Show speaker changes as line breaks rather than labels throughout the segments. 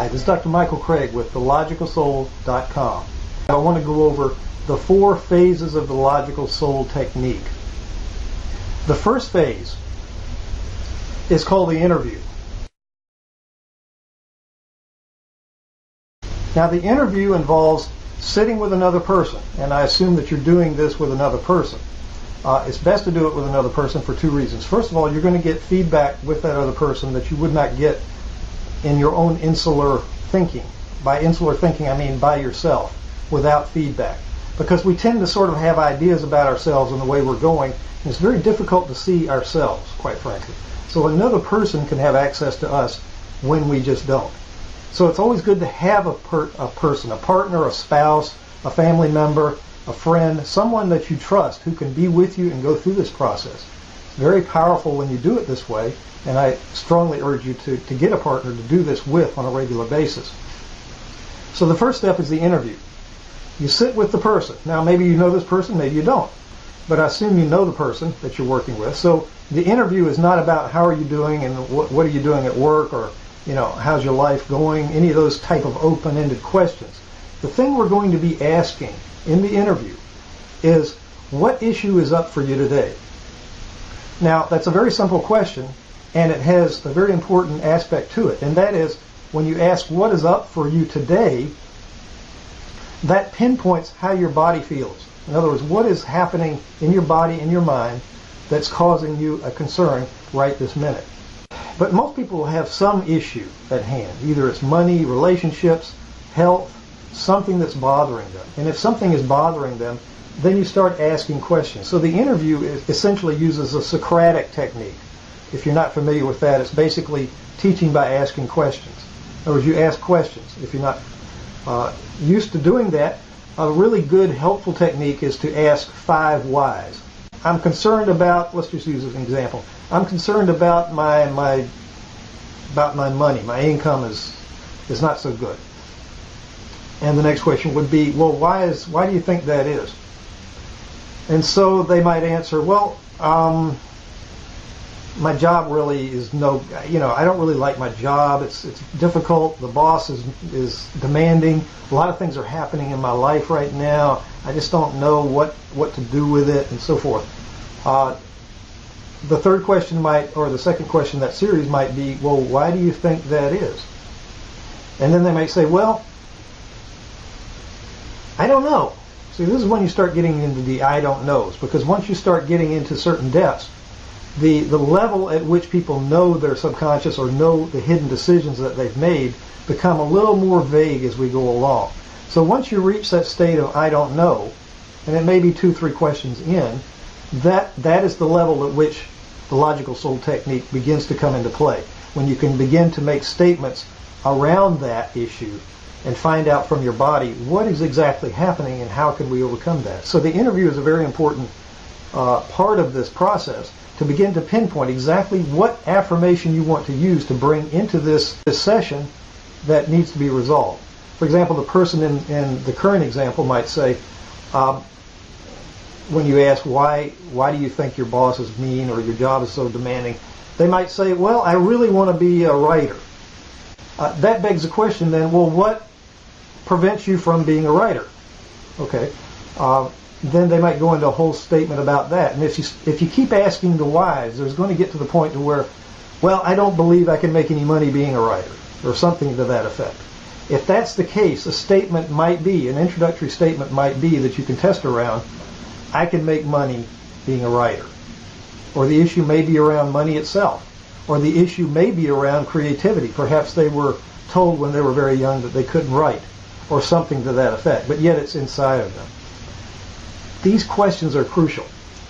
Hi, this is Dr. Michael Craig with TheLogicalSoul.com. I want to go over the 4 phases of the Logical Soul technique. The first phase is called the interview. Now, the interview involves sitting with another person, and I assume that you're doing this with another person. It's best to do it with another person for 2 reasons. First of all, you're going to get feedback with that other person that you would not get in your own insular thinking. By insular thinking, I mean by yourself, without feedback. Because we tend to sort of have ideas about ourselves and the way we're going, and it's very difficult to see ourselves, quite frankly. So another person can have access to us when we just don't. So it's always good to have a person, a partner, a spouse, a family member, a friend, someone that you trust who can be with you and go through this process. It's very powerful when you do it this way, and I strongly urge you to get a partner to do this with on a regular basis. So the first step is the interview. You sit with the person. Now, maybe you know this person, maybe you don't. But I assume you know the person that you're working with. So the interview is not about how are you doing and what are you doing at work, or how's your life going, any of those type of open-ended questions. The thing we're going to be asking in the interview is, what issue is up for you today? Now, that's a very simple question, and it has a very important aspect to it, and that is, when you ask what is up for you today, that pinpoints how your body feels. In other words, what is happening in your body and your mind that's causing you a concern right this minute. But most people will have some issue at hand. Either it's money, relationships, health, something that's bothering them. And if something is bothering them, then you start asking questions. So the interview essentially uses a Socratic technique. If you're not familiar with that, it's basically teaching by asking questions. In other words, you ask questions. If you're not used to doing that, a really good, helpful technique is to ask 5 whys. I'm concerned about, let's just use an example. I'm concerned about my money. My income is not so good. And the next question would be, well, why do you think that is? And so they might answer, well, my job really is I don't really like my job. It's difficult. The boss is demanding. A lot of things are happening in my life right now. I just don't know what to do with it, and so forth. The third question or the second question in that series might be, well, why do you think that is? And then they might say, well, I don't know. See, this is when you start getting into the I don't knows, because once you start getting into certain depths, the level at which people know their subconscious or know the hidden decisions that they've made become a little more vague as we go along. So once you reach that state of I don't know, and it may be 2-3 questions in, that is the level at which the Logical Soul technique begins to come into play, when you can begin to make statements around that issue and find out from your body what is exactly happening and how can we overcome that. So the interview is a very important part of this process, to begin to pinpoint exactly what affirmation you want to use to bring into this session that needs to be resolved. For example, the person in the current example might say, when you ask why do you think your boss is mean or your job is so demanding, they might say, well, I really want to be a writer. That begs the question then, well, what prevents you from being a writer? Okay. Then they might go into a whole statement about that. And if you keep asking the whys, there's going to get to the point to where, well, I don't believe I can make any money being a writer, or something to that effect. If that's the case, a statement might be, an introductory statement might be that you can test around, I can make money being a writer. Or the issue may be around money itself. Or the issue may be around creativity. Perhaps they were told when they were very young that they couldn't write, or something to that effect, but yet it's inside of them. These questions are crucial.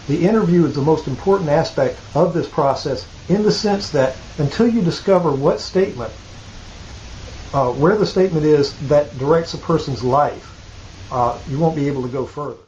The interview is the most important aspect of this process, in the sense that until you discover what statement, where the statement is that directs a person's life, you won't be able to go further.